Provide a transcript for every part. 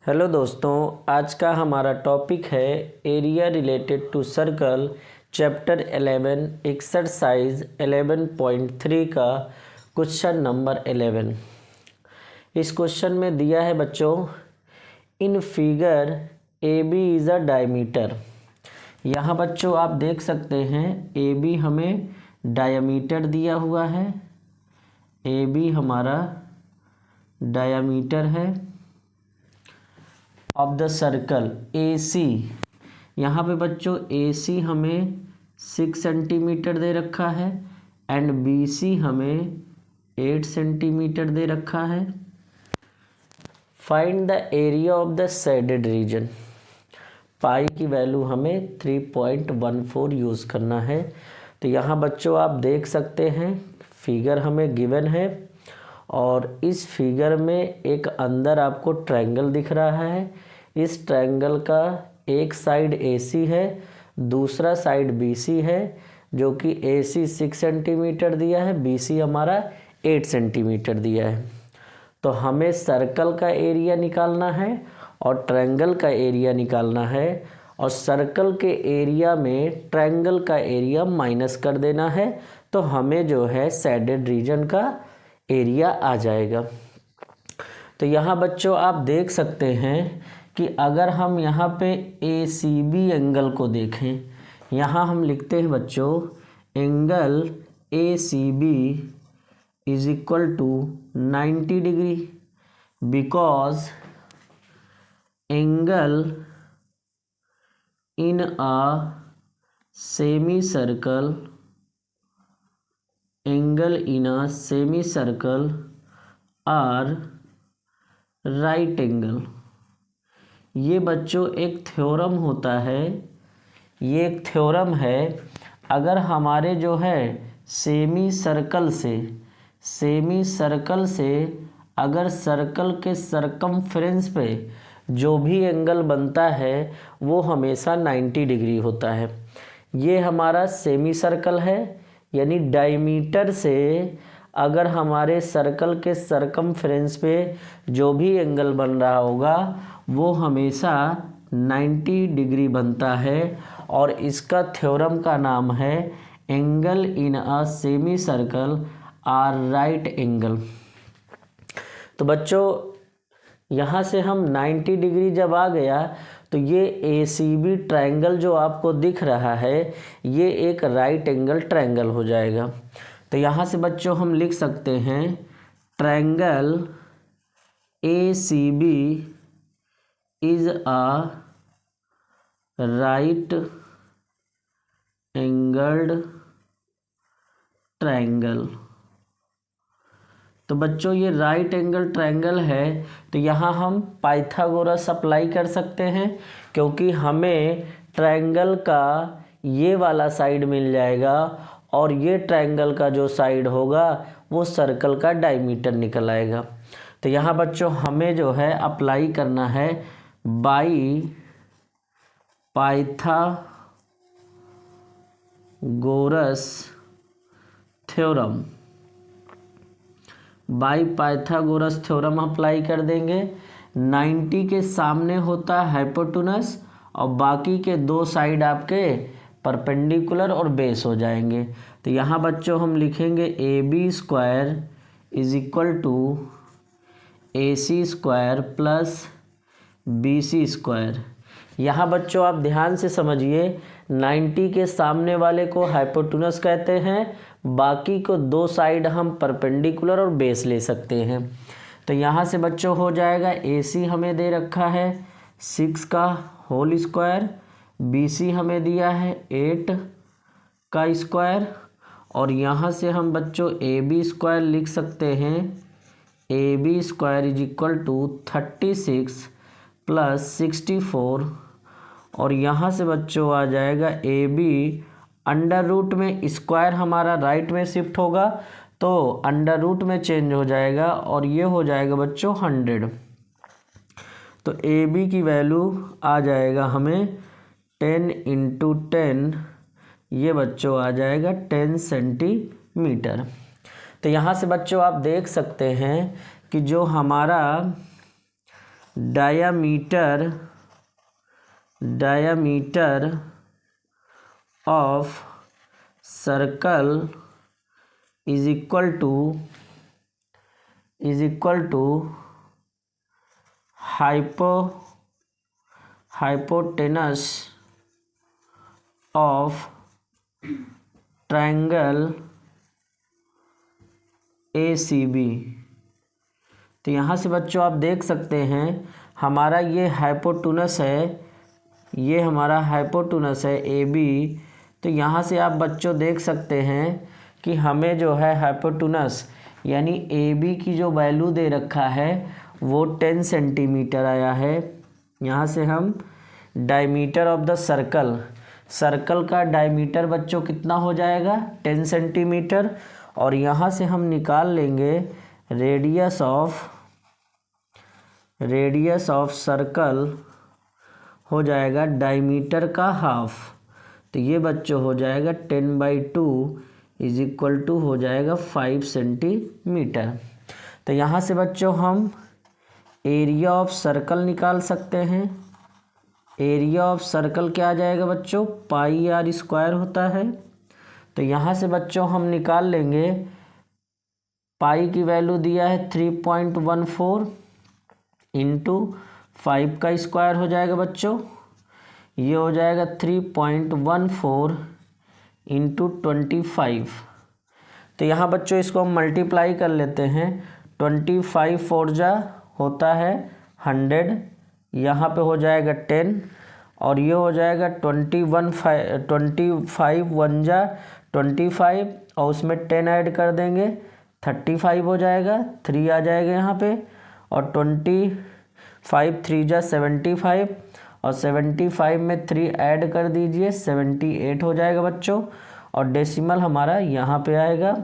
Hello दोस्तों, आज का हमारा टॉपिक है area related to circle chapter 11 exercise 11.3 का क्वेश्चन नंबर 11। इस क्वेश्चन में दिया है बच्चों, in figure A B is a diameter. यहाँ बच्चों आप देख सकते हैं ए बी हमें डायमीटर दिया हुआ है। ए बी हमारा डायमीटर है ऑफ द सर्कल ए सी। यहाँ पे बच्चों ए सी हमें 6 सेंटीमीटर दे रखा है एंड बी सी हमें 8 सेंटीमीटर दे रखा है। Find the area of the shaded region. Pi की वैल्यू हमें 3.14 यूज़ करना है। तो यहाँ बच्चों आप देख सकते हैं फिगर हमें गिवन है और इस फिगर में एक अंदर आपको ट्रायंगल दिख रहा है। इस ट्रायंगल का एक साइड AC है, दूसरा साइड BC है, जो कि AC 6 सेंटीमीटर दिया है, BC हमारा 8 सेंटीमीटर दिया है। तो हमें सर्कल का एरिया निकालना है और ट्रायंगल का एरिया निकालना है और सर्कल के एरिया में ट्रायंगल का एरिया माइनस कर देना है, तो हमें जो है शेडेड रीजन का एरिया आ जाएगा। तो यहाँ बच्चों आप देख सकते हैं कि अगर हम यहाँ पे ACB एंगल को देखें, यहाँ हम लिखते हैं बच्चों angle ACB is equal to 90 degree, because angle in a semi circle are right angle. ये बच्चों एक थ्योरम होता है, ये एक थ्योरम है। अगर हमारे जो है सेमी सर्कल से अगर सर्कल के सरकमफ्रेंस पे जो भी एंगल बनता है वो हमेशा 90 डिग्री होता है। ये हमारा सेमी सर्कल है, यानी डायमीटर से अगर हमारे सर्कल के सरकमफ्रेंस पे जो भी एंगल बन रहा होगा वो हमेशा 90 डिग्री बनता है और इसका थ्योरम का नाम है angle in a semi circle are right angle. तो बच्चों यहाँ से हम 90 डिग्री जब आ गया तो ये ACB ट्रायंगल जो आपको दिख रहा है ये एक राइट एंगल ट्रायंगल हो जाएगा। तो यहाँ से बच्चों हम लिख सकते हैं triangle ACB is a right angled triangle. तो बच्चों ये राइट एंगल ट्रायंगल है, तो यहाँ हम पाइथागोरस अप्लाई कर सकते हैं क्योंकि हमें ट्रायंगल का ये वाला साइड मिल जाएगा और ये ट्रायंगल का जो साइड होगा वो सर्कल का डायमीटर निकल आएगा। तो यहाँ बच्चों हमें जो है अप्लाई करना है by Pythagoras theorem. By Pythagoras theorem apply कर देंगे। 90 के सामने होता है हाइपोटेनस और बाकी के दो साइड आपके परपेंडिकुलर और बेस हो जाएंगे। तो यहाँ बच्चों हम लिखेंगे AB square is equal to AC square plus BC square. यहाँ बच्चों आप ध्यान से समझिए, 90 के सामने वाले को हाइपोटेनस कहते हैं, बाकी को दो साइड हम परपेंडिकुलर और बेस ले सकते हैं। तो यहाँ से बच्चों हो जाएगा AC हमें दे रखा है 6 का होल स्क्वायर, BC हमें दिया है 8 का स्क्वायर और यहाँ से हम बच्चों AB स्क्वायर लिख सकते हैं AB square is equal to 36 plus 64 और यहाँ से बच्चों आ जाएगा AB अंडर रूट में स्क्वायर हमारा राइट में शिफ्ट होगा तो अंडर रूट में चेंज हो जाएगा और ये हो जाएगा बच्चों 100। तो AB की वैल्यू आ जाएगा हमें 10 × 10, ये बच्चों आ जाएगा 10 सेंटीमीटर। तो यहाँ से बच्चों आप देख सकते हैं कि जो हमारा diameter of circle is equal to hypotenuse of triangle ACB। तो यहाँ से बच्चों आप देख सकते हैं हमारा ये हाइपोटेनस है, ये हमारा हाइपोटेनस है AB। तो यहाँ से आप बच्चों देख सकते हैं कि हमें जो है हाइपोटेनस यानी AB की जो वैल्यू दे रखा है वो 10 सेंटीमीटर आया है। यहाँ से हम डायमीटर ऑफ द सर्कल का डायमीटर बच्चों कितना हो जाएगा 10 सेंटीमीटर। और यहाँ से हम निकाल लेंगे रेडियस ऑफ सर्कल हो जाएगा डायमीटर का हाफ। तो ये बच्चों हो जाएगा 10/2 इज इक्वल टू हो जाएगा 5 सेंटीमीटर। तो यहाँ से बच्चों हम एरिया ऑफ सर्कल निकाल सकते हैं। एरिया ऑफ सर्कल क्या आ जाएगा बच्चों, πr² होता है। तो यहाँ से बच्चों हम निकाल लेंगे, पाई की वैल्यू दिया है 3.14 इंटू 5 का स्क्वायर हो जाएगा बच्चों, ये हो जाएगा 3.14 इंटू 25। तो यहाँ बच्चों इसको हम मल्टीप्लाई कर लेते हैं। 25 4 जा होता है 100, यहाँ पे हो जाएगा 10 और ये हो जाएगा 25 1 जा 25 और उसमें 10 ऐड कर देंगे 35 हो जाएगा, 3 आ जाएगा यहाँ पे और 25 3 जा 75 और 75 में 3 ऐड कर दीजिए 78 हो जाएगा बच्चों। और डेसिमल हमारा यहाँ पे आएगा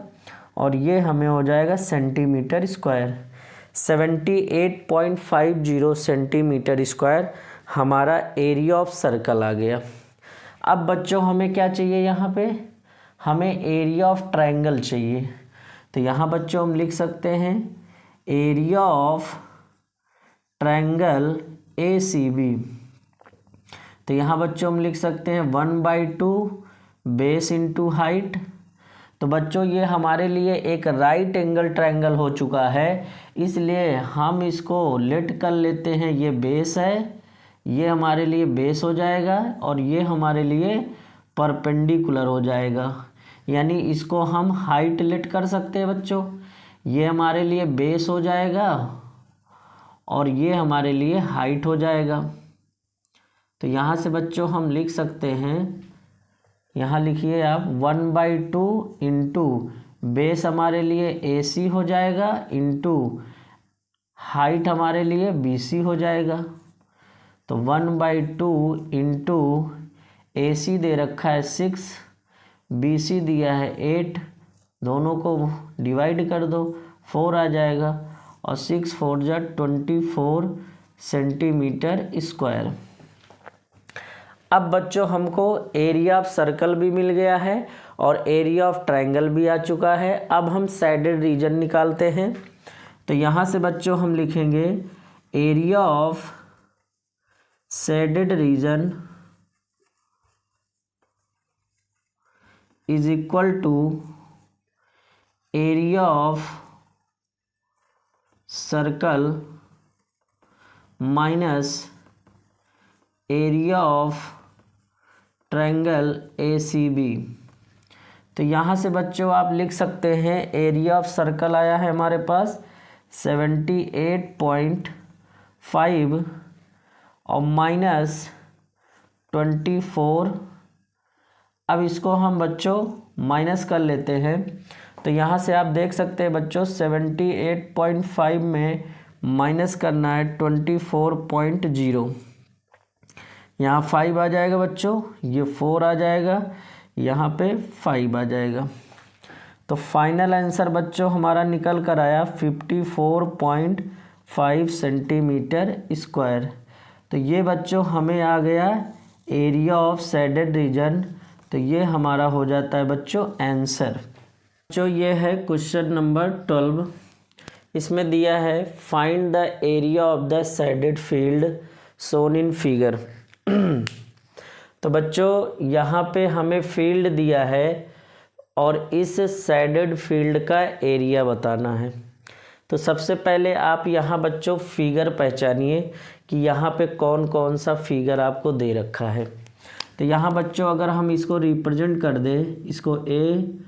और ये हमें हो जाएगा सेंटीमीटर स्क्वायर। 78.50 सेंटीमीटर स्क्वायर हमारा एरिया ऑफ सर्कल आ गया। अब बच्चों हमें क्या चाहिए, यहाँ पे हमें एरिया ऑफ ट्रायंगल चाहिए। तो यहाँ बच्चों हम लिख सकते हैं एरिया ऑफ ट्रायंगल ACB। तो यहाँ बच्चों हम लिख सकते हैं 1/2 बेस इंटू हाइट। तो बच्चों ये हमारे लिए एक राइट एंगल ट्रायंगल हो चुका है, इसलिए हम इसको लेट कर लेते हैं। ये बेस है, ये हमारे लिए बेस हो जाएगा और ये हमारे लिए परपेंडिकुलर हो जाएगा, यानी इसको हम हाइट लेट कर सकते हैं बच्चों। ये हमारे लिए बेस हो जाएगा और ये हमारे लिए हाइट हो जाएगा। तो यहाँ से बच्चों हम लिख सकते हैं, यहाँ लिखिए आप 1/2 इंटू बेस हमारे लिए AC हो जाएगा इंटू हाइट हमारे लिए BC हो जाएगा। तो 1/2 इंटू AC दे रखा है 6, BC दिया है 8, दोनों को डिवाइड कर दो 4 आ जाएगा और 6 4 जा 24 सेंटीमीटर स्क्वायर। अब बच्चों हमको एरिया ऑफ सर्कल भी मिल गया है और एरिया ऑफ ट्रायंगल भी आ चुका है। अब हम सैडेड रीजन निकालते हैं। तो यहाँ से बच्चों हम लिखेंगे area of shaded region is equal to area of circle minus area of triangle ACB। तो यहाँ से बच्चों आप लिख सकते हैं एरिया ऑफ सर्कल आया है हमारे पास 78.5 और माइनस 24। अब इसको हम बच्चों माइनस कर लेते हैं। तो यहाँ से आप देख सकते हैं बच्चों 78.5 में माइनस करना है 24.0, यहाँ 5 आ जाएगा बच्चों, ये 4 आ जाएगा, यहाँ पे 5 आ जाएगा। तो फाइनल आंसर बच्चों हमारा निकल कर आया 54.5 सेंटीमीटर स्क्वायर। तो ये बच्चों हमें आ गया एरिया ऑफ सैडेड रीजन। तो ये हमारा हो जाता है बच्चों आंसर। बच्चों ये है क्वेश्चन नंबर 12। इसमें दिया है find the area of the shaded field shown in figure. तो बच्चों यहाँ पे हमें फील्ड दिया है और इस शेडेड फील्ड का एरिया बताना है। तो सबसे पहले आप यहाँ बच्चों फिगर पहचानिए कि यहाँ पे कौन कौन सा फिगर आपको दे रखा है। तो यहाँ बच्चों अगर हम इसको रिप्रेजेंट कर दें, इसको ए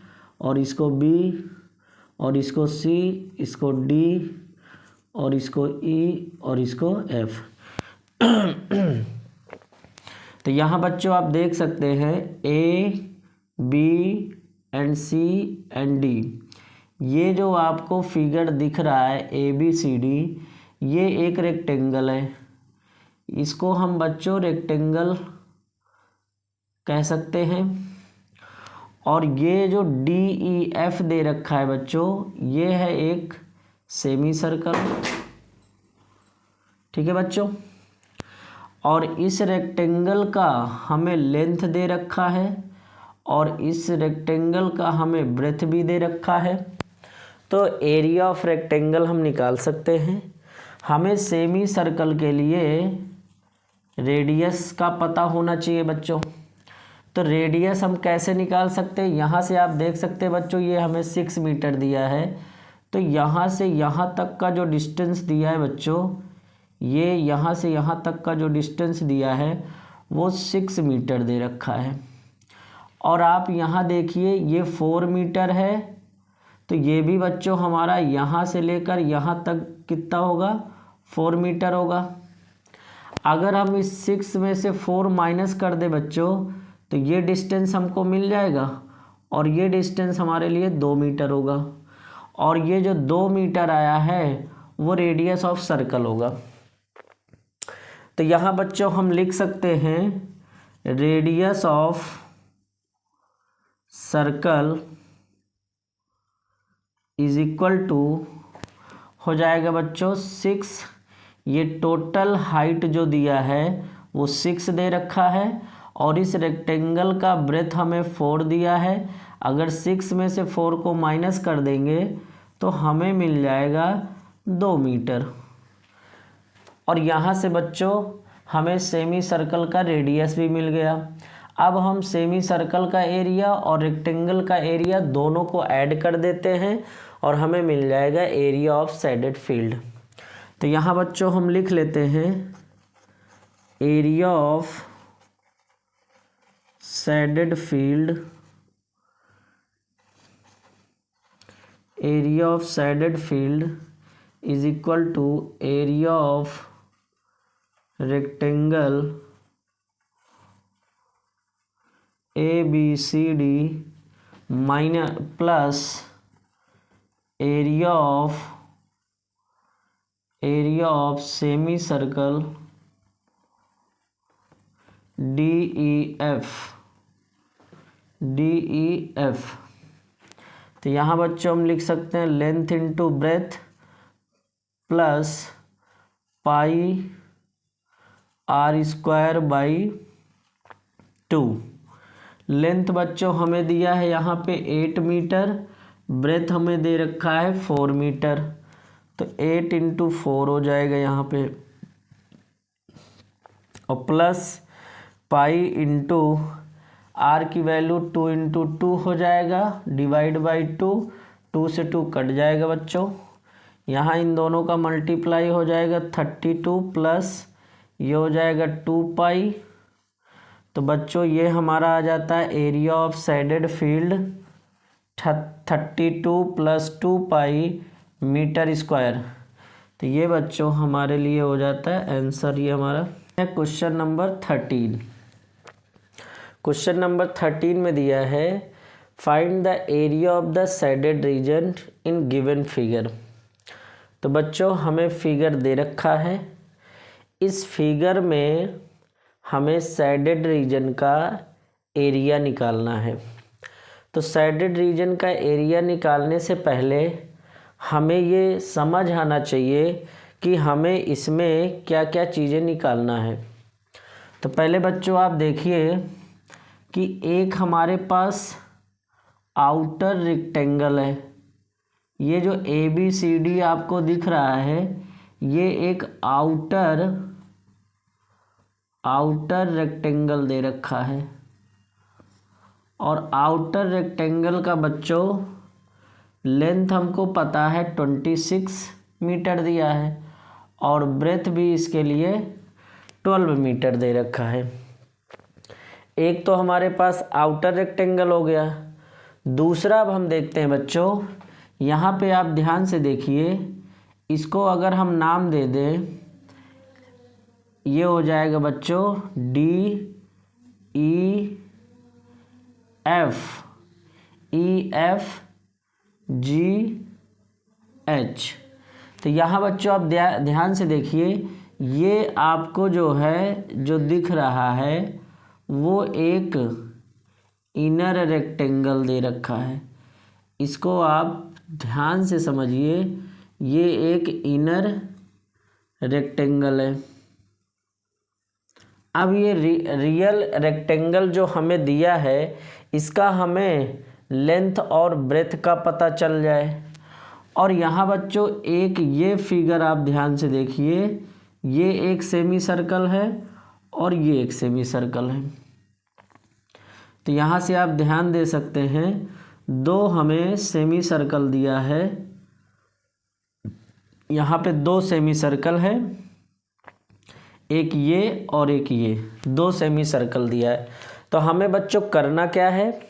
और इसको बी और इसको सी, इसको डी और इसको ई और इसको एफ। तो यहाँ बच्चों आप देख सकते हैं A B and C and D, ये जो आपको फिगर दिख रहा है ए बी सी डी, ये एक रेक्टेंगल है। इसको हम बच्चों रेक्टेंगल कह सकते हैं। और ये जो डी ई एफ दे रखा है बच्चों, ये है एक सेमी सर्कल। ठीक है बच्चों। और इस रेक्टेंगल का हमें लेंथ दे रखा है और इस रेक्टेंगल का हमें ब्रेथ भी दे रखा है। तो एरिया ऑफ रेक्टेंगल हम निकाल सकते हैं। हमें सेमी सर्कल के लिए रेडियस का पता होना चाहिए बच्चों। तो रेडियस हम कैसे निकाल सकते हैं, यहाँ से आप देख सकते हैं बच्चों, ये हमें 6 मीटर दिया है। तो यहाँ से यहाँ तक का जो डिस्टेंस दिया है बच्चों, ये यहाँ से यहाँ तक का जो डिस्टेंस दिया है वो 6 मीटर दे रखा है। और आप यहाँ देखिए ये 4 मीटर है, तो ये भी बच्चों हमारा यहाँ से लेकर यहाँ तक कितना होगा, 4 मीटर होगा। अगर हम इस 6 में से 4 माइनस कर दे बच्चों, तो ये डिस्टेंस हमको मिल जाएगा और ये डिस्टेंस हमारे लिए 2 मीटर होगा। और ये जो 2 मीटर आया है वो रेडियस ऑफ सर्कल होगा। तो यहाँ बच्चों हम लिख सकते हैं radius of circle is equal to हो जाएगा बच्चों 6, ये टोटल हाइट जो दिया है वो 6 दे रखा है और इस रेक्टेंगल का ब्रेथ हमें 4 दिया है। अगर 6 में से 4 को माइनस कर देंगे तो हमें मिल जाएगा 2 मीटर। और यहाँ से बच्चों हमें सेमी सर्कल का रेडियस भी मिल गया। अब हम सेमी सर्कल का एरिया और रेक्टेंगल का एरिया दोनों को ऐड कर देते हैं और हमें मिल जाएगा एरिया ऑफ शेडेड फील्ड। तो यहाँ बच्चों हम लिख लेते हैं area of shaded field, area of shaded field is equal to area of rectangle A B C D minus plus area of semi circle D E F. तो यहाँ बच्चों हम लिख सकते हैं length into breadth plus pi are square by 2। Length बच्चों हमें दिया है यहाँ पे 8 मीटर, ब्रेथ हमें दे रखा है 4 मीटर, तो 8 इंटू 4 हो जाएगा यहाँ पे, और प्लस पाई इंटू आर की वैल्यू 2 इंटू 2 हो जाएगा, डिवाइड बाई 2 से 2 कट जाएगा बच्चों। यहाँ इन दोनों का मल्टीप्लाई हो जाएगा 32 प्लस ये हो जाएगा 2 पाई। तो बच्चों ये हमारा आ जाता है एरिया ऑफ शेडेड फील्ड 32 प्लस 2 पाई मीटर स्क्वायर। तो ये बच्चों हमारे लिए हो जाता है आंसर, ये हमारा है क्वेश्चन नंबर 13। क्वेश्चन नंबर 13 में दिया है find the area of the shaded region in given figure. तो बच्चों हमें फिगर दे रखा है, इस फिगर में हमें शेडेड रीजन का एरिया निकालना है। तो शेडेड रीजन का एरिया निकालने से पहले हमें ये समझ आना चाहिए कि हमें इसमें क्या क्या चीज़ें निकालना है। तो पहले बच्चों आप देखिए कि एक हमारे पास आउटर रेक्टेंगल है, ये जो ABCD आपको दिख रहा है ये एक आउटर रेक्टेंगल दे रखा है, और आउटर रेक्टेंगल का बच्चों लेंथ हमको पता है 26 मीटर दिया है, और ब्रेथ भी इसके लिए 12 मीटर दे रखा है। एक तो हमारे पास आउटर रेक्टेंगल हो गया। दूसरा अब हम देखते हैं बच्चों, यहाँ पे आप ध्यान से देखिए, इसको अगर हम नाम दे दें, ये हो जाएगा बच्चों DEFGH। तो यहाँ बच्चों आप ध्यान से देखिए, ये आपको जो है जो दिख रहा है वो एक इनर रेक्टेंगल दे रखा है। इसको आप ध्यान से समझिए, ये एक इनर रेक्टेंगल है। अब ये रियल रेक्टेंगल जो हमें दिया है इसका हमें लेंथ और ब्रेथ का पता चल जाए। और यहाँ बच्चों एक ये फिगर आप ध्यान से देखिए, ये एक सेमी सर्कल है और ये एक सेमी सर्कल है। तो यहाँ से आप ध्यान दे सकते हैं, दो हमें सेमी सर्कल दिया है, यहाँ पे दो सेमी सर्कल है, एक ये और एक ये, दो सेमी सर्कल दिया है। तो हमें बच्चों करना क्या है,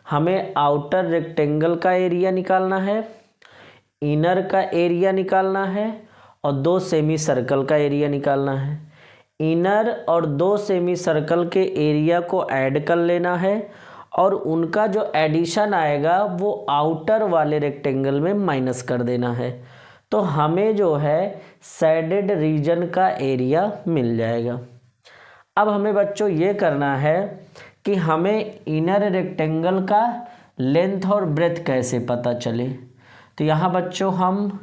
हमें आउटर रेक्टेंगल का एरिया निकालना है, इनर का एरिया निकालना है और दो सेमी सर्कल का एरिया निकालना है। इनर और दो सेमी सर्कल के एरिया को ऐड कर लेना है और उनका जो एडिशन आएगा वो आउटर वाले रेक्टेंगल में माइनस कर देना है। तो हमें जो है शेडेड रीजन का एरिया मिल जाएगा। अब हमें बच्चों ये करना है कि हमें इनर रेक्टेंगल का लेंथ और ब्रेथ कैसे पता चले। तो यहाँ बच्चों हम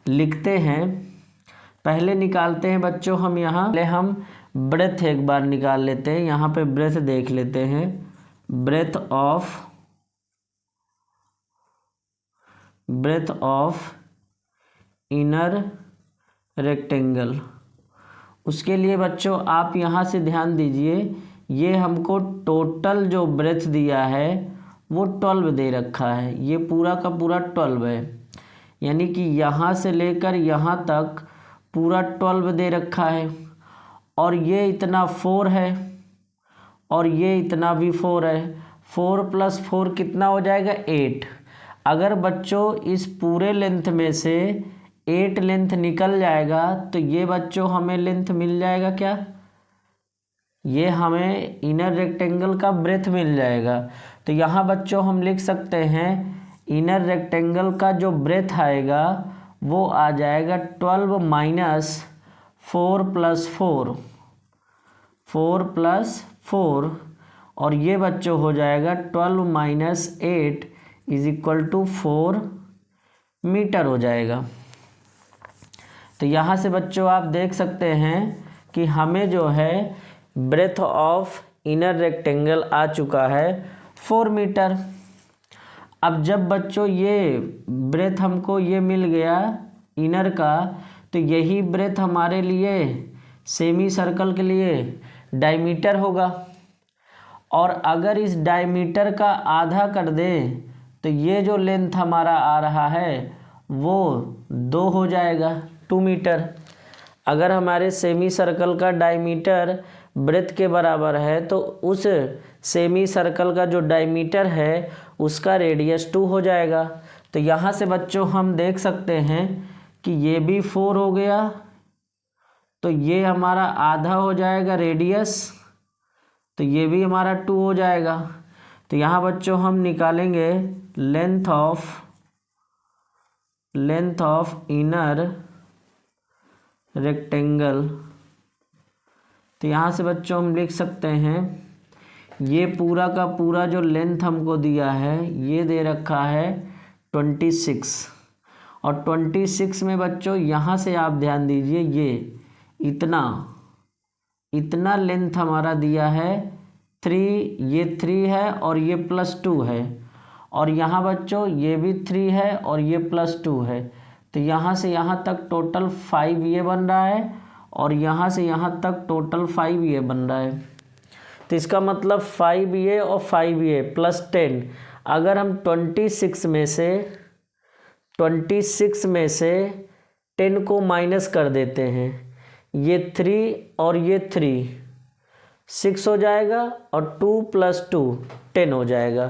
लिखते हैं, पहले निकालते हैं बच्चों हम यहाँ, पहले हम ब्रेथ एक बार निकाल लेते हैं। यहाँ पे ब्रेथ देख लेते हैं, ब्रेथ ऑफ इनर रेक्टेंगल। उसके लिए बच्चों आप यहाँ से ध्यान दीजिए, ये हमको टोटल जो ब्रेथ दिया है वो 12 दे रखा है, ये पूरा का पूरा 12 है, यानी कि यहाँ से लेकर यहाँ तक पूरा 12 दे रखा है। और ये इतना 4 है और ये इतना भी 4 है, 4 + 4 कितना हो जाएगा 8। अगर बच्चों इस पूरे लेंथ में से 8 लेंथ निकल जाएगा तो ये बच्चों हमें लेंथ मिल जाएगा क्या, ये हमें इनर रेक्टेंगल का ब्रेथ मिल जाएगा। तो यहाँ बच्चों हम लिख सकते हैं इनर रेक्टेंगल का जो ब्रेथ आएगा वो आ जाएगा 12 - 4 + 4, 4 + 4, और ये बच्चों हो जाएगा 12 - 8 = 4 मीटर हो जाएगा। तो यहाँ से बच्चों आप देख सकते हैं कि हमें जो है ब्रेथ ऑफ इनर रेक्टेंगल आ चुका है 4 मीटर। अब जब बच्चों ये ब्रेथ हमको ये मिल गया इनर का, तो यही ब्रेथ हमारे लिए सेमी सर्कल के लिए डायमीटर होगा। और अगर इस डायमीटर का आधा कर दें तो ये जो लेंथ हमारा आ रहा है वो 2 हो जाएगा, 2 मीटर। अगर हमारे सेमी सर्कल का डायमीटर ब्रेथ के बराबर है तो उस सेमी सर्कल का जो डायमीटर है उसका रेडियस 2 हो जाएगा। तो यहाँ से बच्चों हम देख सकते हैं कि ये भी 4 हो गया, तो ये हमारा आधा हो जाएगा रेडियस, तो ये भी हमारा 2 हो जाएगा। तो यहाँ बच्चों हम निकालेंगे लेंथ ऑफ इनर रेक्टेंगल। तो यहाँ से बच्चों हम लिख सकते हैं, ये पूरा का पूरा जो लेंथ हमको दिया है ये दे रखा है 26, और 26 में बच्चों यहाँ से आप ध्यान दीजिए, ये इतना लेंथ हमारा दिया है 3, ये 3 है और ये +2 है, और यहाँ बच्चों ये भी 3 है और ये +2 है, तो यहाँ से यहाँ तक टोटल 5 ये बन रहा है और यहाँ से यहाँ तक टोटल 5 ये बन रहा है। तो इसका मतलब 5 ये और 5 ये +10। अगर हम 26 में से 10 को माइनस कर देते हैं, ये 3 और ये 3 6 हो जाएगा और 2 + 2 10 हो जाएगा।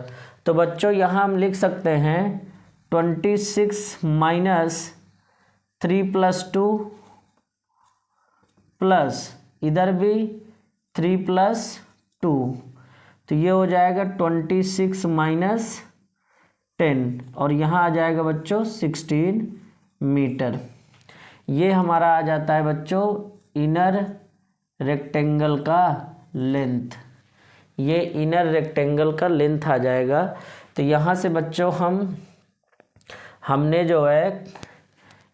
तो बच्चों यहाँ हम लिख सकते हैं 26 माइनस 3 + 2 प्लस इधर भी 3 + 2, तो ये हो जाएगा 26 माइनस 10 और यहाँ आ जाएगा बच्चों 16 मीटर। ये हमारा आ जाता है बच्चों इनर रेक्टेंगल का लेंथ। ये इनर रेक्टेंगल का लेंथ आ जाएगा। तो यहाँ से बच्चों हमने जो है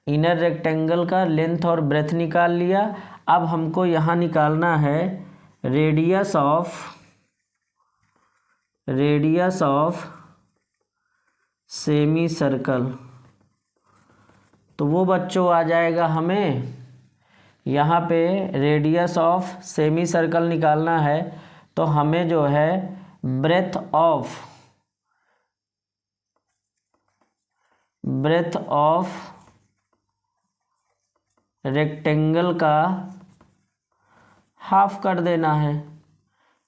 इनर रेक्टेंगल का लेंथ और ब्रेथ निकाल लिया। अब हमको यहाँ निकालना है रेडियस ऑफ सेमी सर्कल। तो वो बच्चों आ जाएगा हमें यहाँ पे रेडियस ऑफ सेमी सर्कल निकालना है, तो हमें जो है ब्रेथ ऑफ रेक्टेंगल का हाफ कर देना है।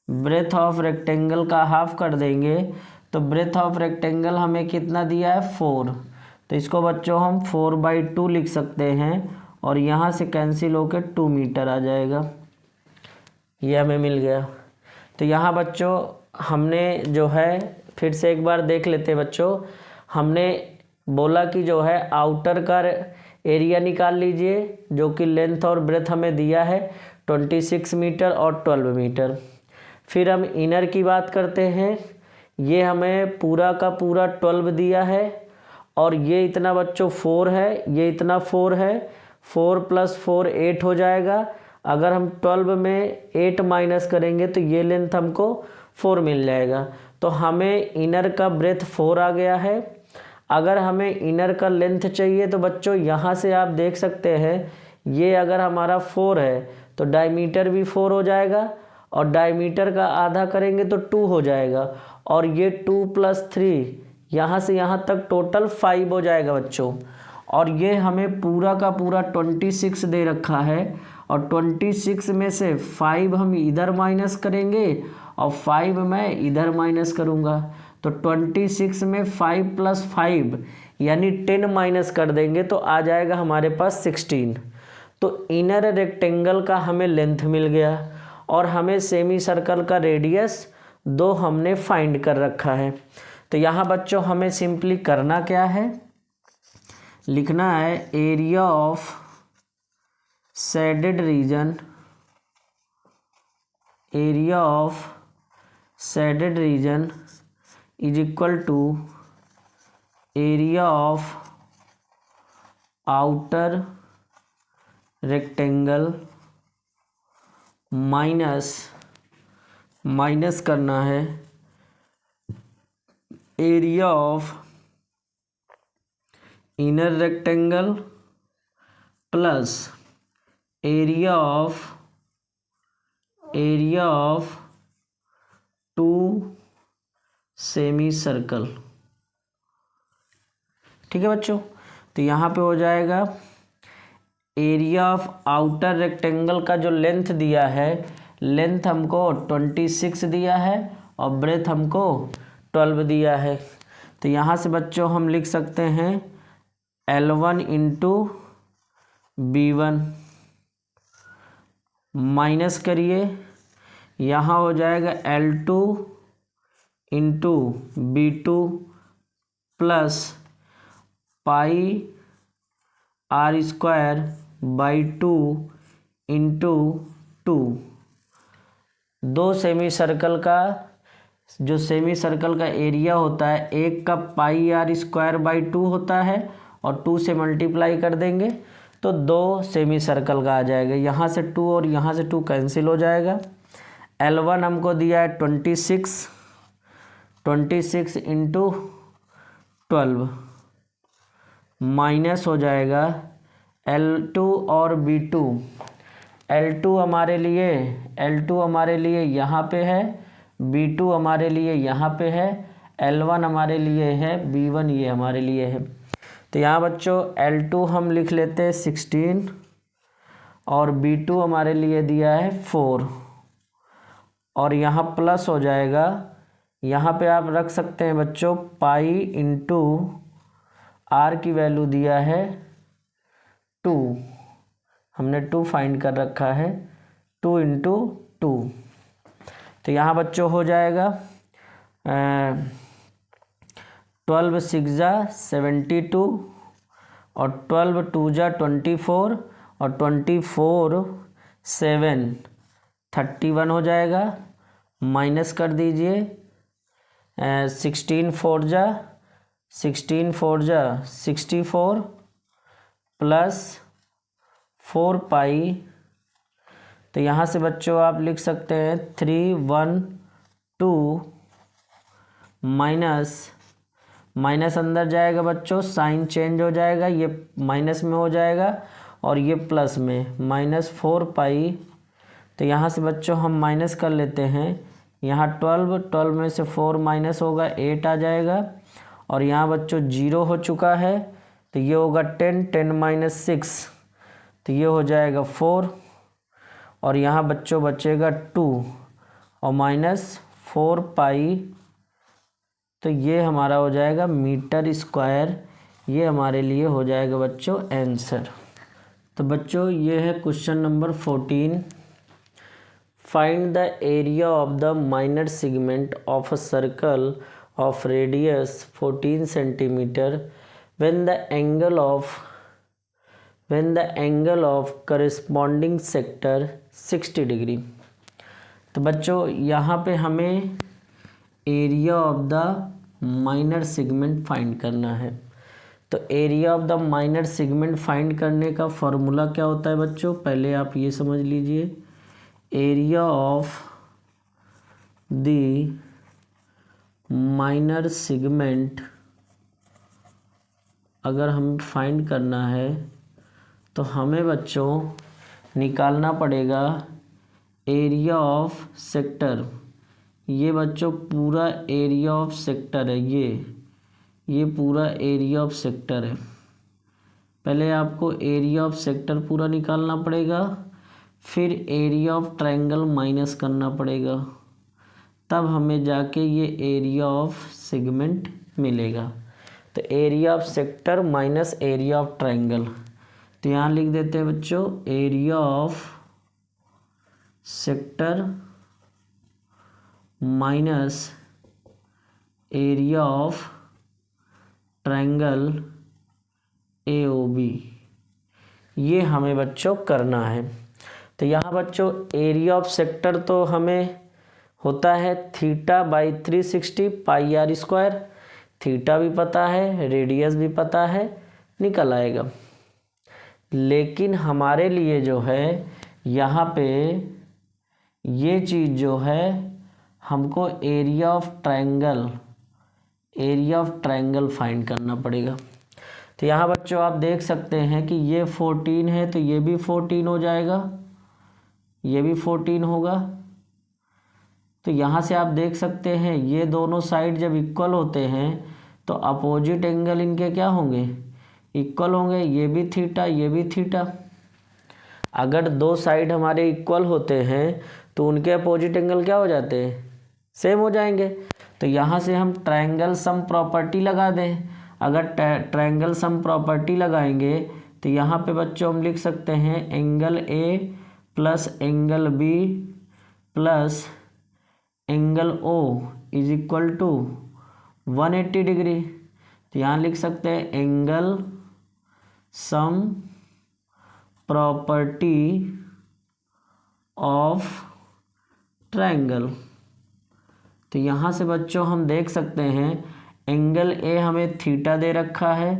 ब्रेथ ऑफ रेक्टेंगल का हाफ कर देंगे तो ब्रेथ ऑफ रेक्टेंगल हमें कितना दिया है 4, तो इसको बच्चों हम 4/2 लिख सकते हैं और यहाँ से कैंसिल होकर 2 मीटर आ जाएगा। ये हमें मिल गया। तो यहाँ बच्चों हमने जो है फिर से एक बार देख लेते हैं बच्चों। हमने बोला कि जो है आउटर का एरिया निकाल लीजिए जो कि लेंथ और ब्रेथ हमें दिया है 26 मीटर और 12 मीटर। फिर हम इनर की बात करते हैं। ये हमें पूरा का पूरा 12 दिया है और ये इतना बच्चों 4 है, ये इतना 4 है, 4 + 4 8 हो जाएगा। अगर हम 12 में 8 माइनस करेंगे तो ये लेंथ हमको 4 मिल जाएगा। तो हमें इनर का ब्रेथ 4 आ गया है। अगर हमें इनर का लेंथ चाहिए तो बच्चों यहाँ से आप देख सकते हैं, ये अगर हमारा 4 है तो डायमीटर भी 4 हो जाएगा और डायमीटर का आधा करेंगे तो 2 हो जाएगा और ये 2 + 3 यहाँ से यहाँ तक टोटल 5 हो जाएगा बच्चों। और ये हमें पूरा का पूरा 26 दे रखा है और 26 में से 5 हम इधर माइनस करेंगे और 5 मैं इधर माइनस करूँगा। तो 26 में 5 + 5 यानी 10 माइनस कर देंगे तो आ जाएगा हमारे पास 16। तो इनर रेक्टेंगल का हमें लेंथ मिल गया और हमें सेमी सर्कल का रेडियस 2 हमने फाइंड कर रखा है। तो यहाँ बच्चों हमें सिंपली करना क्या है, लिखना है area of shaded region is equal to area of outer rectangle minus करना है area of inner rectangle plus area of 2 semi circle. ठीक है बच्चों, तो यहाँ पे हो जाएगा एरिया ऑफ आउटर रेक्टेंगल का जो लेंथ दिया है, लेंथ हमको 26 दिया है और ब्रेथ हमको 12 दिया है। तो यहाँ से बच्चों हम लिख सकते हैं L1 × B1 माइनस करिए, यहाँ हो जाएगा L2 × B2 प्लस πr² / 2 × 2। दो सेमी सर्कल का जो सेमी सर्कल का एरिया होता है, एक का πr² / 2 होता है और 2 से मल्टीप्लाई कर देंगे तो 2 सेमी सर्कल का आ जाएगा। यहाँ से 2 और यहाँ से 2 कैंसिल हो जाएगा। L1 हमको दिया है 26 × 12 माइनस हो जाएगा L2 और B2। L2 हमारे लिए यहाँ पे है, B2 हमारे लिए यहाँ पे है, L1 हमारे लिए है, B1 ये हमारे लिए है। तो यहाँ बच्चों L2 हम लिख लेते हैं 16 और B2 हमारे लिए दिया है 4 और यहाँ प्लस हो जाएगा। यहाँ पे आप रख सकते हैं बच्चों पाई इंटू R की वैल्यू दिया है 2, हमने 2 फाइंड कर रखा है, 2 इंटू 2। तो यहाँ बच्चों हो जाएगा 12 6 जा 72 और 12 2 जा 24 और 24 7 31 हो जाएगा। माइनस कर दीजिए 16 4 जा 64 प्लस 4 पाई। तो यहाँ से बच्चों आप लिख सकते हैं 3 1 2 माइनस अंदर जाएगा बच्चों, साइन चेंज हो जाएगा, ये माइनस में हो जाएगा और ये प्लस में, माइनस 4 पाई। तो यहाँ से बच्चों हम माइनस कर लेते हैं, यहाँ 12 में से 4 माइनस होगा 8 आ जाएगा और यहाँ बच्चों 0 हो चुका है तो ये होगा 10 माइनस 6 तो ये हो जाएगा 4 और यहाँ बच्चों बचेगा 2 और माइनस 4 पाई। तो ये हमारा हो जाएगा मीटर स्क्वायर, ये हमारे लिए हो जाएगा बच्चों आंसर। तो बच्चों ये है question number 14। Find the area of the minor segment of a circle of radius 14 centimeter when the angle of corresponding sector 60 degree। तो बच्चों यहाँ पे हमें area of the minor segment find करना है। तो area of the minor segment find करने का फॉर्मूला क्या होता है बच्चों, पहले आप ये समझ लीजिए। Area of the minor segment अगर हमें फाइंड करना है तो हमें बच्चों निकालना पड़ेगा एरिया ऑफ सेक्टर। ये बच्चों पूरा एरिया ऑफ सेक्टर है, ये पूरा एरिया ऑफ सेक्टर है। पहले आपको एरिया ऑफ सेक्टर पूरा निकालना पड़ेगा, फिर एरिया ऑफ ट्रायंगल माइनस करना पड़ेगा, तब हमें जाके ये एरिया ऑफ सेगमेंट मिलेगा। तो area of sector minus area of triangle, तो यहाँ लिख देते हैं बच्चों area of sector minus area of triangle AOB, ये हमें बच्चों करना है। तो यहाँ बच्चों एरिया ऑफ सेक्टर तो हमें होता है θ/360 पाई r स्क्वायर, थीटा भी पता है, रेडियस भी पता है, निकल आएगा। लेकिन हमारे लिए जो है यहाँ पे ये चीज़ जो है हमको एरिया ऑफ ट्रायंगल फाइंड करना पड़ेगा। तो यहाँ बच्चों आप देख सकते हैं कि ये 14 है तो ये भी 14 हो जाएगा, ये भी 14 होगा। तो यहाँ से आप देख सकते हैं ये दोनों साइड जब इक्वल होते हैं तो अपोजिट एंगल इनके क्या होंगे, इक्वल होंगे। ये भी थीटा, ये भी थीटा। अगर दो साइड हमारे इक्वल होते हैं तो उनके अपोजिट एंगल क्या हो जाते हैं, सेम हो जाएंगे। तो यहाँ से हम ट्रायंगल सम प्रॉपर्टी लगा दें। अगर ट्रायंगल सम प्रॉपर्टी लगाएंगे तो यहाँ पे बच्चों हम लिख सकते हैं angle A plus angle B plus angle O is equal to 180 degree. तो यहाँ लिख सकते हैं angle sum property of triangle. तो यहाँ से बच्चों हम देख सकते हैं एंगल A हमें थीटा दे रखा है,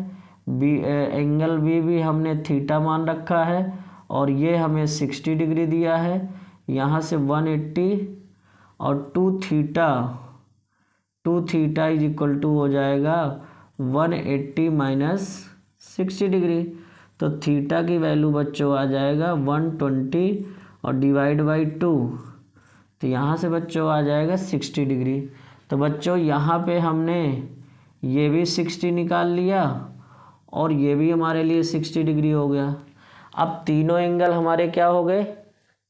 एंगल B भी हमने थीटा मान रखा है और ये हमें 60 डिग्री दिया है। यहाँ से 180 और 2 थीटा इज इक्वल टू हो जाएगा 180 माइनस 60 डिग्री। तो थीटा की वैल्यू बच्चों आ जाएगा 120 और डिवाइड बाई 2, तो यहाँ से बच्चों आ जाएगा 60 डिग्री। तो बच्चों यहाँ पे हमने ये भी 60 निकाल लिया और ये भी हमारे लिए 60 डिग्री हो गया। अब तीनों एंगल हमारे क्या हो गए,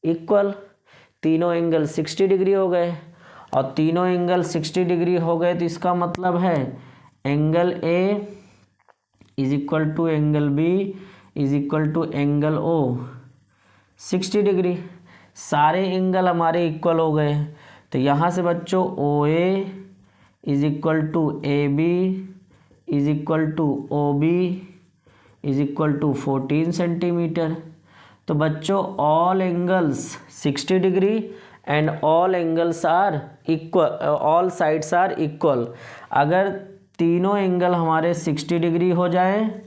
इक्वल। तीनों एंगल 60 डिग्री हो गए और तीनों एंगल 60 डिग्री हो गए, तो इसका मतलब है angle A is equal to angle B is equal to angle O 60 degree. सारे एंगल हमारे इक्वल हो गए। तो यहाँ से बच्चों O A is equal to A B is equal to O B is equal to 14 centimetre. तो बच्चों all angles 60 degree and all angles are equal, all sides are equal. अगर तीनों एंगल हमारे 60 डिग्री हो जाए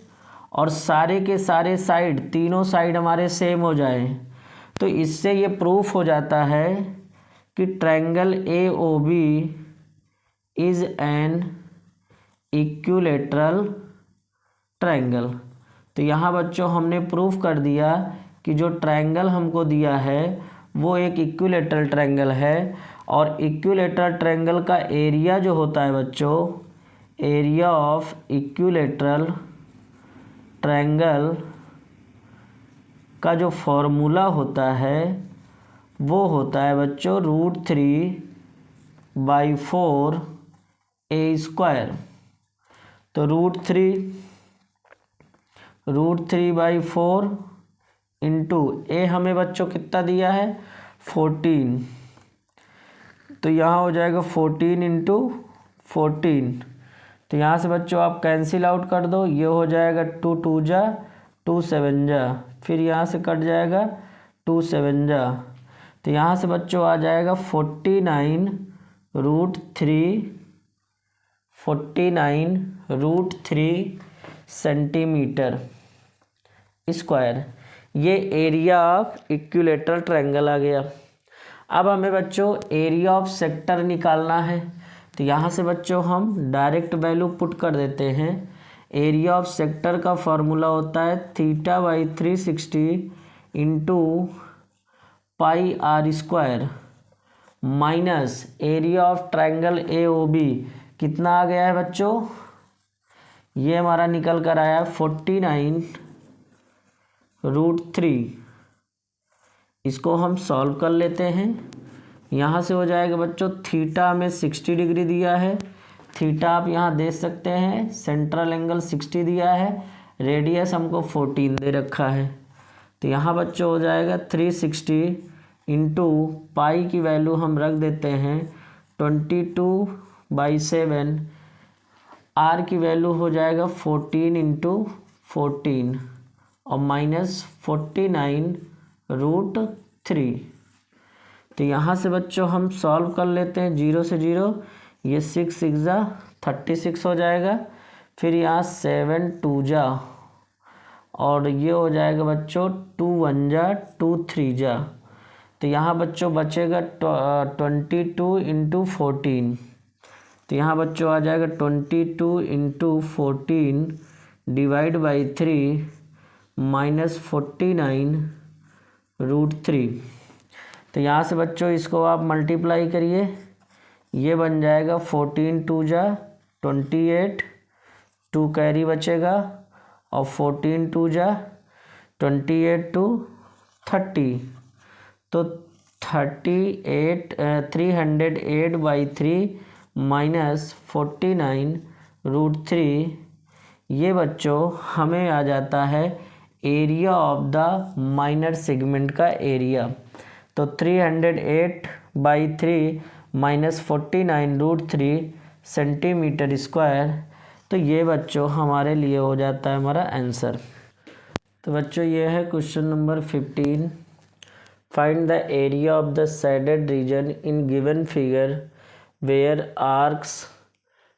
और सारे के सारे साइड, तीनों साइड हमारे सेम हो जाए, तो इससे ये प्रूफ हो जाता है कि triangle A O B is an equilateral triangle. तो यहाँ बच्चों हमने प्रूफ कर दिया कि जो ट्रायंगल हमको दिया है वो एक इक्विलैटरल ट्रायंगल है। और इक्विलैटरल ट्रायंगल का एरिया जो होता है बच्चों, एरिया ऑफ इक्विलैटरल ट्रायंगल का जो फॉर्मूला होता है वो होता है बच्चों √3/4 ए स्क्वायर। तो √3/4 इंटू ए हमें बच्चों कितना दिया है 14, तो यहाँ हो जाएगा 14 इंटू 14। तो यहाँ से बच्चों आप कैंसिल आउट कर दो, ये हो जाएगा 2 2 जा 2 7 जा, फिर यहाँ से कट जाएगा 2 7 जा। तो यहाँ से बच्चों आ जाएगा 49√3 सेंटीमीटर स्क्वायर। ये एरिया ऑफ इक्विलैटरल ट्रायंगल आ गया। अब हमें बच्चों एरिया ऑफ सेक्टर निकालना है। तो यहाँ से बच्चों हम डायरेक्ट वैल्यू पुट कर देते हैं। एरिया ऑफ सेक्टर का फॉर्मूला होता है θ/360 into pi are square minus area of triangle A O B. कितना आ गया है बच्चों, ये हमारा निकल कर आया 49√3। इसको हम सॉल्व कर लेते हैं। यहाँ से हो जाएगा बच्चों थीटा में 60 डिग्री दिया है, थीटा आप यहाँ दे सकते हैं, सेंट्रल एंगल 60 दिया है, रेडियस हमको 14 दे रखा है। तो यहाँ बच्चों हो जाएगा 360 इंटू पाई की वैल्यू हम रख देते हैं 22/7, आर की वैल्यू हो जाएगा 14 इंटू 14 और माइनस 49√3। तो यहाँ से बच्चों हम सॉल्व कर लेते हैं, 0 से 0, ये 6 6 जा 36 हो जाएगा, फिर यहाँ 7 2 जा और ये हो जाएगा बच्चों 2 1 जा 2 3 जा। तो यहाँ बच्चों बचेगा 22 इंटू 14। तो यहाँ बच्चों आ जाएगा 22 इंटू 14 डिवाइड बाई 3 माइनस 49√3। तो यहाँ से बच्चों इसको आप मल्टीप्लाई करिए, ये बन जाएगा 14 2 जा 28, 2 कैरी बचेगा और 14 2 जा 28 2 30। तो 308/3 माइनस 49√3, ये बच्चों हमें आ जाता है area of the minor segment का एरिया। तो 308/3 माइनस 49√3 सेंटीमीटर स्क्वायर। तो ये बच्चों हमारे लिए हो जाता है हमारा आंसर। तो बच्चों ये है question number 15। Find the area of the shaded region in given figure where arcs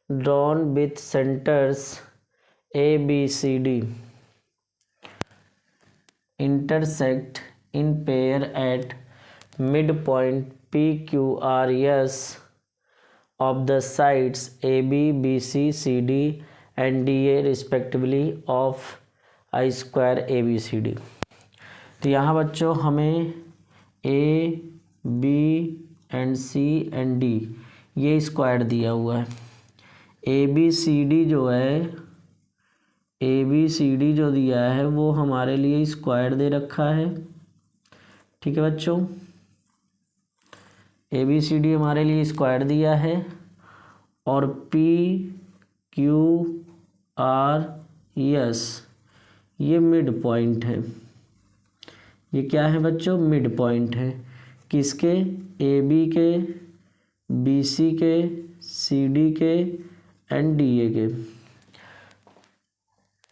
drawn with centres A B C D intersect in pair at midpoint PQRS of the sides AB, BC, CD and D A respectively of a square A B C D. तो यहाँ बच्चों हमें A B and C and D ये square दिया हुआ है। ए B C D जो है, ए बी सी डी जो दिया है वो हमारे लिए स्क्वायर दे रखा है। ठीक है बच्चों, ए बी सी डी हमारे लिए स्क्वायर दिया है। और पी क्यू आर एस ये मिड पॉइंट है। ये क्या है बच्चों? मिड पॉइंट है। किसके? ए बी के, बी सी के, सी डी के एंड डी ए के।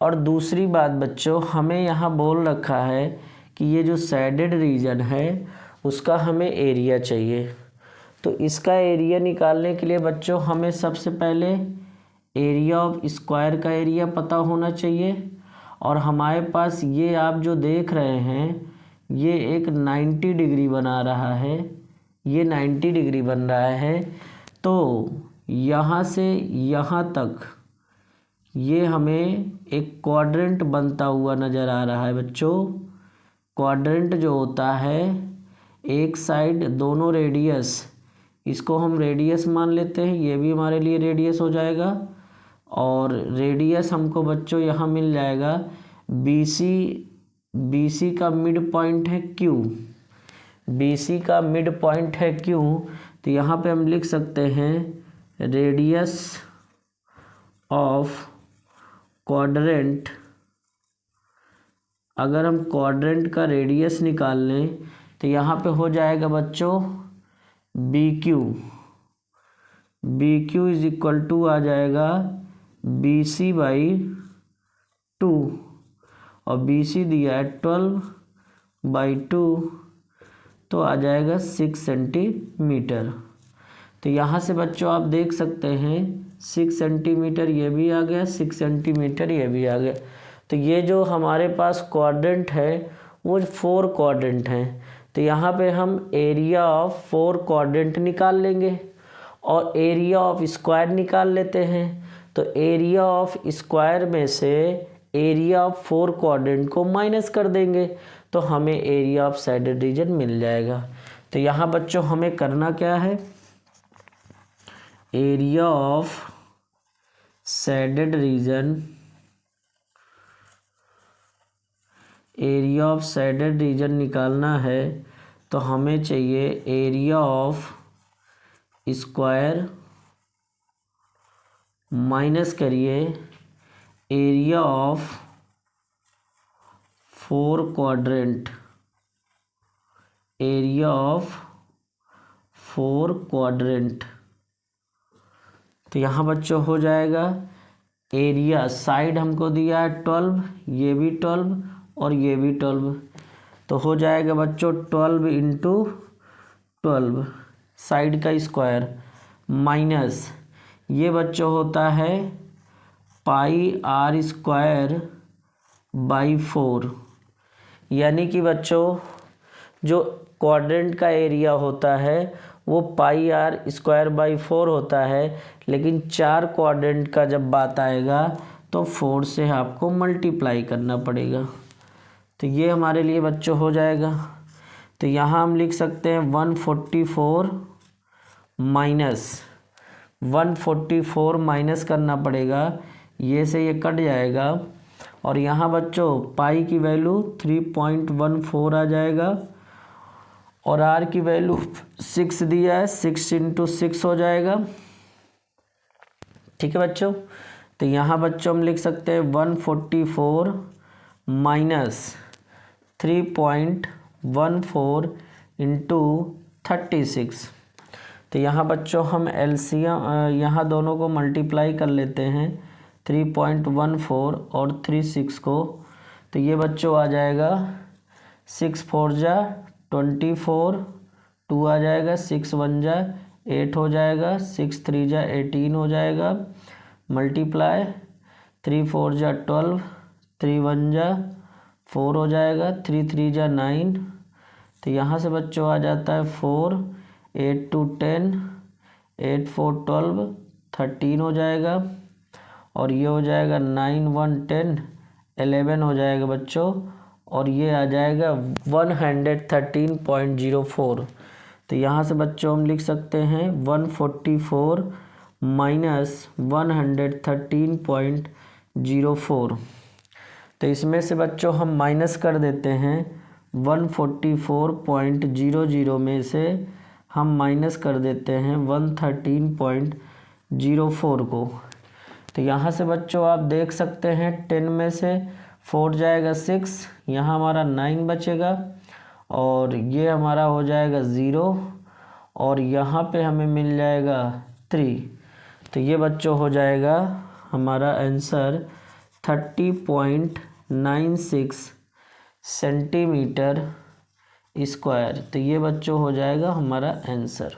और दूसरी बात बच्चों, हमें यहाँ बोल रखा है कि ये जो शेडेड रीजन है उसका हमें एरिया चाहिए। तो इसका एरिया निकालने के लिए बच्चों हमें सबसे पहले एरिया ऑफ स्क्वायर का एरिया पता होना चाहिए। और हमारे पास ये आप जो देख रहे हैं ये एक 90 डिग्री बना रहा है, ये 90 डिग्री बन रहा है। तो यहाँ से यहाँ तक ये हमें एक क्वाड्रेंट बनता हुआ नज़र आ रहा है बच्चों। क्वाड्रेंट जो होता है, एक साइड दोनों रेडियस, इसको हम रेडियस मान लेते हैं, ये भी हमारे लिए रेडियस हो जाएगा। और रेडियस हमको बच्चों यहाँ मिल जाएगा बी सी का मिड पॉइंट है क्यू, बी सी का मिड पॉइंट है क्यू। तो यहाँ पे हम लिख सकते हैं रेडियस ऑफ क्वाड्रेंट। अगर हम क्वाड्रेंट का रेडियस निकाल लें तो यहाँ पे हो जाएगा बच्चों B Q is equal to आ जाएगा बी सी बाई 2 और बी सी दिया है 12/2 तो आ जाएगा 6 सेंटीमीटर। तो यहाँ से बच्चों आप देख सकते हैं 6 सेंटीमीटर ये भी आ गया, 6 सेंटीमीटर ये भी आ गया। तो ये जो हमारे पास क्वाड्रेंट है वो 4 क्वाड्रेंट हैं। तो यहाँ पे हम एरिया ऑफ 4 क्वाड्रेंट निकाल लेंगे और एरिया ऑफ स्क्वायर निकाल लेते हैं। तो एरिया ऑफ स्क्वायर में से एरिया ऑफ 4 क्वाड्रेंट को माइनस कर देंगे तो हमें एरिया ऑफ शेडेड रीजन मिल जाएगा। तो यहाँ बच्चों हमें करना क्या है, area of shaded reason, area of shaded reason निकालना है। तो हमें चाहिए एरिया ऑफ स्क्वायर माइनस करिए area of 4 quadrant, area of 4 quadrant. तो यहाँ बच्चों हो जाएगा एरिया, साइड हमको दिया है 12, ये भी 12 और ये भी 12। तो हो जाएगा बच्चों 12 इंटू 12 साइड का स्क्वायर माइनस ये बच्चों होता है पाई आर स्क्वायर बाई 4। यानी कि बच्चों जो क्वाड्रेंट का एरिया होता है वो पाई आर स्क्वायर बाई 4 होता है, लेकिन 4 क्वाड्रेंट का जब बात आएगा तो 4 से आपको मल्टीप्लाई करना पड़ेगा। तो ये हमारे लिए बच्चों हो जाएगा। तो यहाँ हम लिख सकते हैं 144 माइनस 144 माइनस करना पड़ेगा, ये से ये कट जाएगा। और यहाँ बच्चों पाई की वैल्यू 3.14 आ जाएगा और आर की वैल्यू 6 दिया है, 6 इंटू 6 हो जाएगा। ठीक है बच्चों, तो यहाँ बच्चों हम लिख सकते हैं 144 माइनस 3.14 इंटू 36। तो यहाँ बच्चों हम एलसीएम यहाँ दोनों को मल्टीप्लाई कर लेते हैं 3.14 और 36 को। तो ये बच्चों आ जाएगा 6 4 जा 24, 2 आ जाएगा, 6 1 जा 8 हो जाएगा, 6 3 जा 18 हो जाएगा, मल्टीप्लाई 3 4 जा 12, 3 1 जा 4 हो जाएगा, 3 3 जा 9। तो यहाँ से बच्चों आ जाता है 4, 8 2 10, 8 4 12, 13 हो जाएगा। और ये हो जाएगा 9 1 10 11 हो जाएगा बच्चों, और ये आ जाएगा 113.04। तो यहाँ से बच्चों हम लिख सकते हैं 144 माइनस 113.04। तो इसमें से बच्चों हम माइनस कर देते हैं 144.00 में से हम माइनस कर देते हैं 113.04 को। तो यहाँ से बच्चों आप देख सकते हैं 10 में से 4 जाएगा 6, यहाँ हमारा 9 बचेगा और ये हमारा हो जाएगा 0 और यहाँ पे हमें मिल जाएगा 3। तो ये बच्चों हो जाएगा हमारा आंसर 30.96 सेंटीमीटर स्क्वायर। तो ये बच्चों हो जाएगा हमारा आंसर।